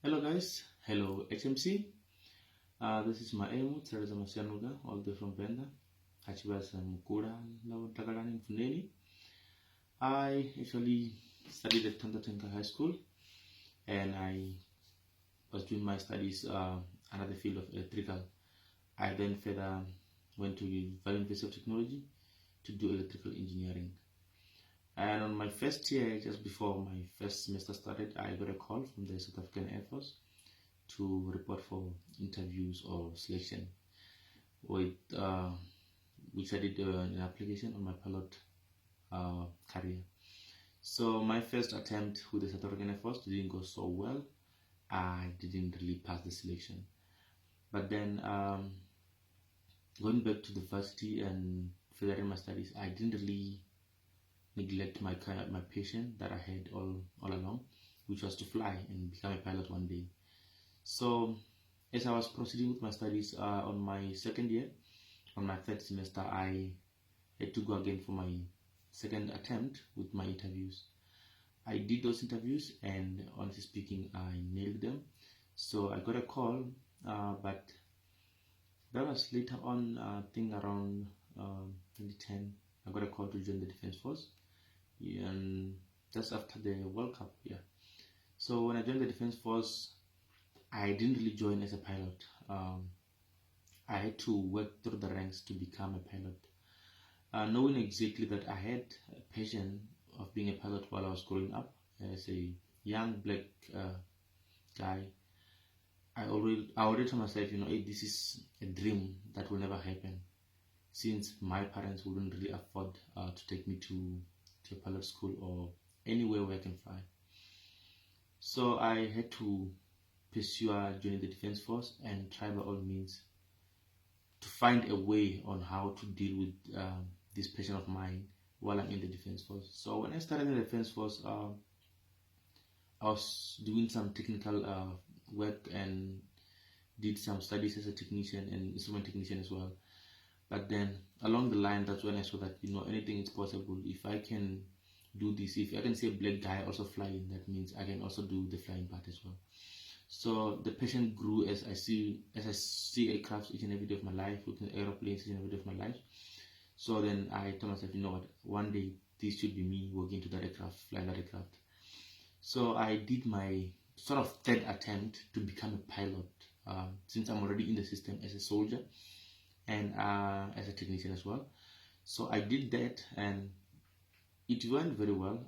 Hello guys, hello HMC. This is Maemu, Masianuga, all the way from Benda. Hachibasa Mukura, Tagalani Funeni. I actually studied at Tangatenga High School and I was doing my studies under the field of electrical. I then further went to Valley University of Technology to do electrical engineering. And on my first year, just before my first semester started, I got a call from the South African Air Force to report for interviews or selection, which I did an application on my pilot career. So my first attempt with the South African Air Force didn't go so well. I didn't really pass the selection. But then going back to the varsity and furthering my studies, I didn't really neglect my passion that I had all along, which was to fly and become a pilot one day. So as I was proceeding with my studies on my second year, on my third semester, I had to go again for my second attempt with my interviews. I did those interviews and honestly speaking, I nailed them. So I got a call, but that was later on, I think around 2010, I got a call to join the Defense Force. And just after the World Cup, yeah. So when I joined the Defense Force, I didn't really join as a pilot. I had to work through the ranks to become a pilot. Knowing exactly that I had a passion of being a pilot while I was growing up as a young black guy, I already told myself, hey, this is a dream that will never happen, since my parents wouldn't really afford to take me to a pilot school or anywhere where I can fly. So I had to pursue joining the Defense Force and try by all means to find a way on how to deal with this passion of mine while I'm in the Defense Force. So when I started in the Defense Force, I was doing some technical work and did some studies as a technician and instrument technician as well. But then along the line, that's when I saw that anything is possible. If I can do this, if I can see a black guy also flying, that means I can also do the flying part as well. So the passion grew as I see aircraft each and every day of my life, looking at aeroplanes each and every day of my life. So then I told myself, what, one day this should be me working to that aircraft, flying that aircraft. So I did my sort of third attempt to become a pilot, since I'm already in the system as a soldier and as a technician as well. So I did that and it went very well.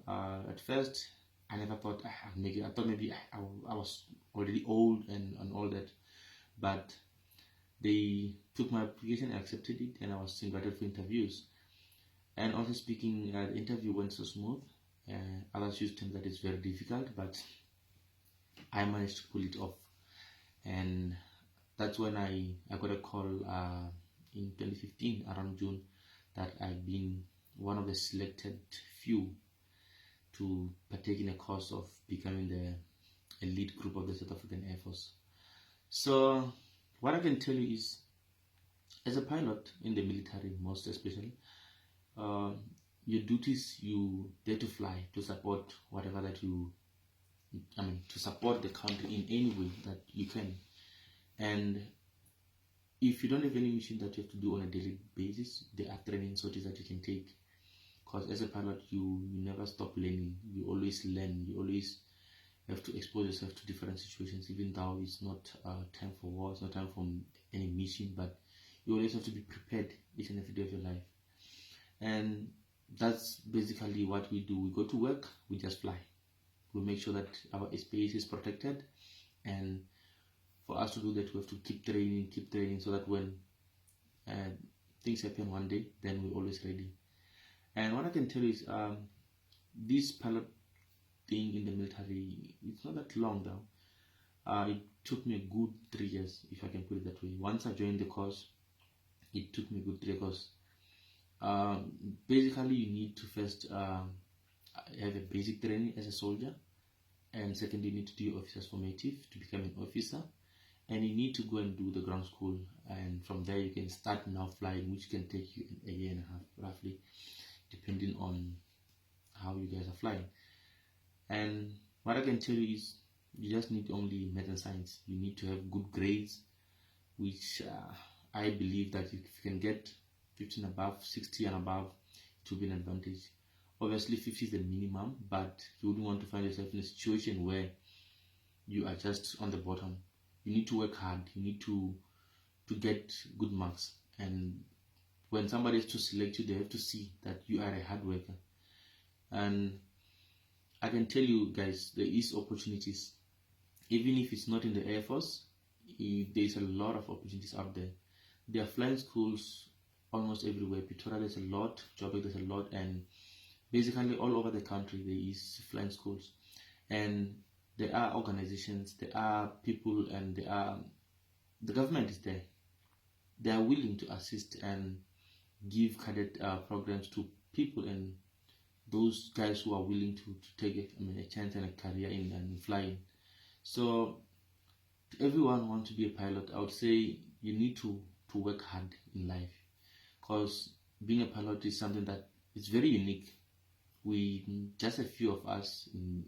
At first, I never thought I'd make it. I thought maybe I was already old and all that. But they took my application, accepted it, and I was invited for interviews. And also speaking, the interview went so smooth. Others used to think that it's very difficult, but I managed to pull it off. And that's when I got a call in 2015 around June that I've been one of the selected few to partake in a course of becoming the elite group of the South African Air Force. So what I can tell you is, as a pilot in the military, most especially, your duties, you dare to fly to support whatever that to support the country in any way that you can. And if you don't have any mission that you have to do on a daily basis, there are training sorties that you can take. Because as a pilot, you never stop learning. You always learn. You always have to expose yourself to different situations, even though it's not time for war, it's not time for any mission, but you always have to be prepared each and every day of your life. And that's basically what we do. We go to work, we just fly. We make sure that our space is protected, and for us to do that, we have to keep training, so that when things happen one day, then we're always ready. And what I can tell you is, this pilot thing in the military, it's not that long now. It took me a good 3 years, if I can put it that way. Once I joined the course, it took me a good 3 years, because basically you need to first have a basic training as a soldier, and secondly you need to do your officers formative to become an officer, and you need to go and do the ground school, and from there you can start now flying, which can take you a year and a half roughly, depending on how you guys are flying. And what I can tell you is, You just need only math and science. You need to have good grades, which I believe that if you can get 15 above, 60 and above, it will be an advantage. Obviously 50 is the minimum, but you wouldn't want to find yourself in a situation where you are just on the bottom. You need to work hard. You need to get good marks, and when somebody is to select you, they have to see that you are a hard worker. And I can tell you guys, there is opportunities. Even if it's not in the Air Force, there's a lot of opportunities out there. There are flying schools almost everywhere. Pretoria there's a lot, Joburg there's a lot, and basically all over the country there is flying schools. And there are organizations, there are people, and the government is there. They are willing to assist and give cadet programs to people and those guys who are willing to take a chance and a career in flying. So everyone wants to be a pilot. I would say you need to work hard in life, because being a pilot is something that is very unique. We just a few of us in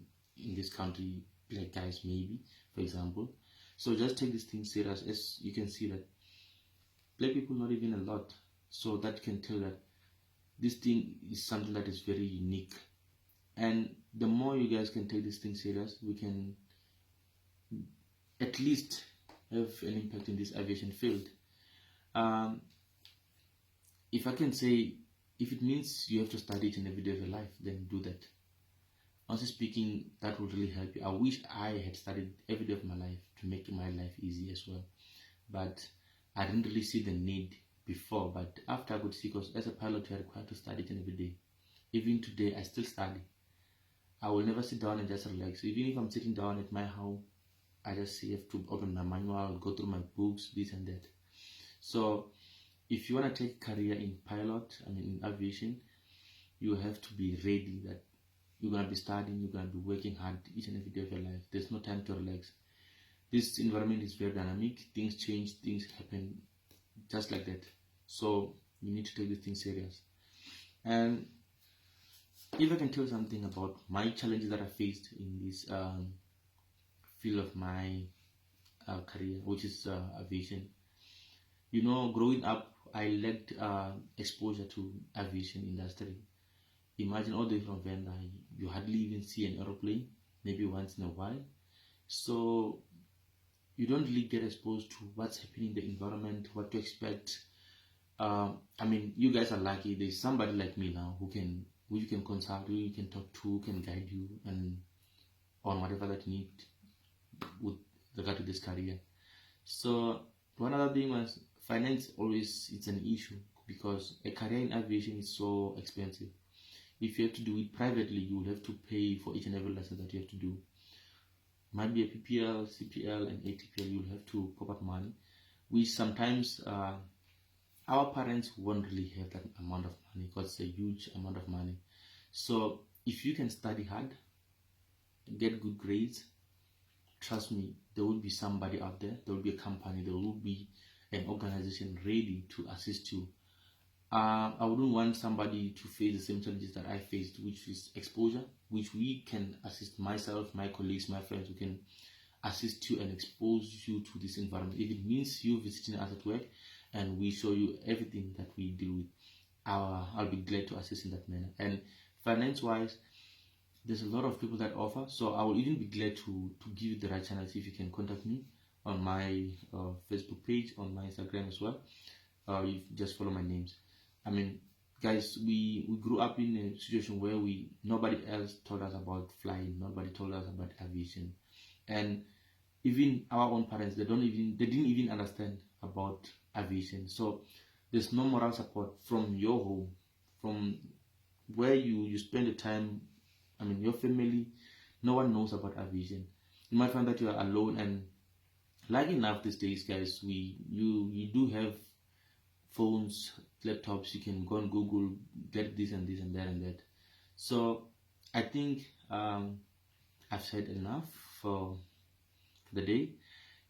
this country, black guys maybe, for example. So just take this thing serious. As you can see that black people not even a lot, so that can tell that this thing is something that is very unique. And the more you guys can take this thing serious, we can at least have an impact in this aviation field. If I can say, if it means you have to study it in every day of your life, then do that. Honestly speaking, that would really help you. I wish I had studied every day of my life to make my life easy as well, but I didn't really see the need before. But after I could see, because as a pilot you are required to study it every day. Even today I still study. I will never sit down and just relax. Even if I'm sitting down at my house, I just have to open my manual, go through my books, this and that. So if you want to take a career in in aviation, you have to be ready that you're going to be studying, you're going to be working hard each and every day of your life. There's no time to relax. This environment is very dynamic. Things change, things happen just like that. So you need to take this thing serious. And if I can tell something about my challenges that I faced in this field of my career, which is aviation. Growing up, I lacked exposure to aviation industry. Imagine all the way from Venda, you hardly even see an aeroplane, maybe once in a while. So you don't really get exposed to what's happening in the environment, what to expect. You guys are lucky. There's somebody like me now who you can consult, who you can talk to, who can guide you and on whatever that you need with regard to this career. So one other thing was finance. Always it's an issue because a career in aviation is so expensive. If you have to do it privately, you will have to pay for each and every lesson that you have to do. Might be a PPL, CPL, and ATPL. You'll have to pop up money, which sometimes our parents won't really have that amount of money because it's a huge amount of money. So if you can study hard, get good grades, trust me, there will be somebody out there. There will be a company. There will be an organization ready to assist you. I wouldn't want somebody to face the same challenges that I faced, which is exposure, which we can assist myself, my colleagues, my friends, who can assist you and expose you to this environment. If it means you visiting us at work and we show you everything that we deal with, I'll be glad to assist in that manner. And finance-wise, there's a lot of people that offer, so I will even be glad to give you the right channels. If you can contact me on my Facebook page, on my Instagram as well, you just follow my names. Guys, we grew up in a situation where nobody else told us about flying, nobody told us about aviation, and even our own parents, they didn't even understand about aviation. So there's no moral support from your home, from where you spend the time. Your family, no one knows about aviation. You might find that you are alone, and like enough these days, guys, you do have phones, laptops. You can go on Google, get this and this and that and that. So I think I've said enough for the day.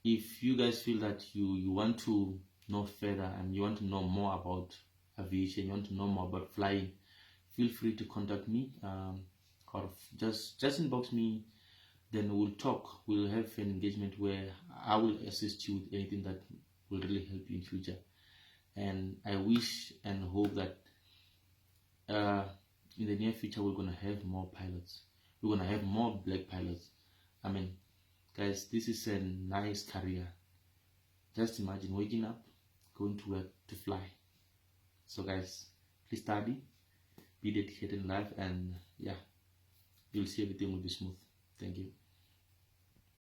If you guys feel that you want to know further and you want to know more about aviation, you want to know more about flying, feel free to contact me, or just inbox me then we'll talk. We'll have an engagement where I will assist you with anything that will really help you in future. And I wish and hope that in the near future we're gonna have more pilots. We're gonna have more black pilots. I mean, guys, this is a nice career. Just imagine waking up, going to work to fly. So guys, please study, be dedicated in life, and yeah, you'll see everything will be smooth. Thank you.